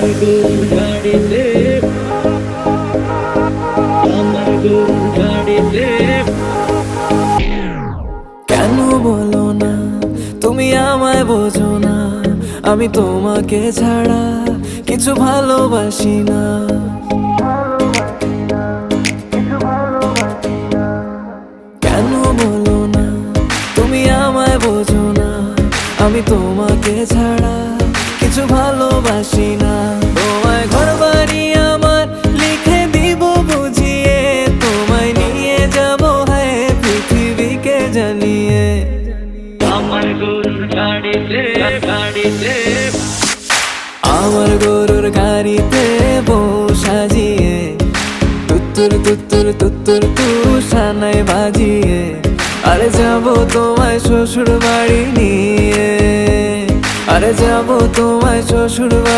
গরুর গাড়িতে, আমার গরুর গাড়িতে। কেন বলো না তুমি আমায় বোঝো না, আমি তোমাকে ছাড়া কিছু ভালোবাসি না। কেন বলো না তুমি আমায় বোঝো না, আমি তোমাকে ছাড়া কিছু ভালোবাসি না। তোমায় ঘর বাড়ি আমার লিখে দিব বুঝিয়ে, তোমায় নিয়ে যাব হ্যাঁ পৃথিবীকে জানিয়ে। আমার গরুর গাড়িতে, গাড়িতে, আমার গরুর গাড়িতে বউ সাজিয়ে, তুত্তুর তুত্তুর তুত্তুর তু সানাই বাজিয়ে, আরে যাবো তোমায় শ্বশুর বাড়ি নিয়ে, আরে যাবো তোমায় শ্বশুর বাড়ি।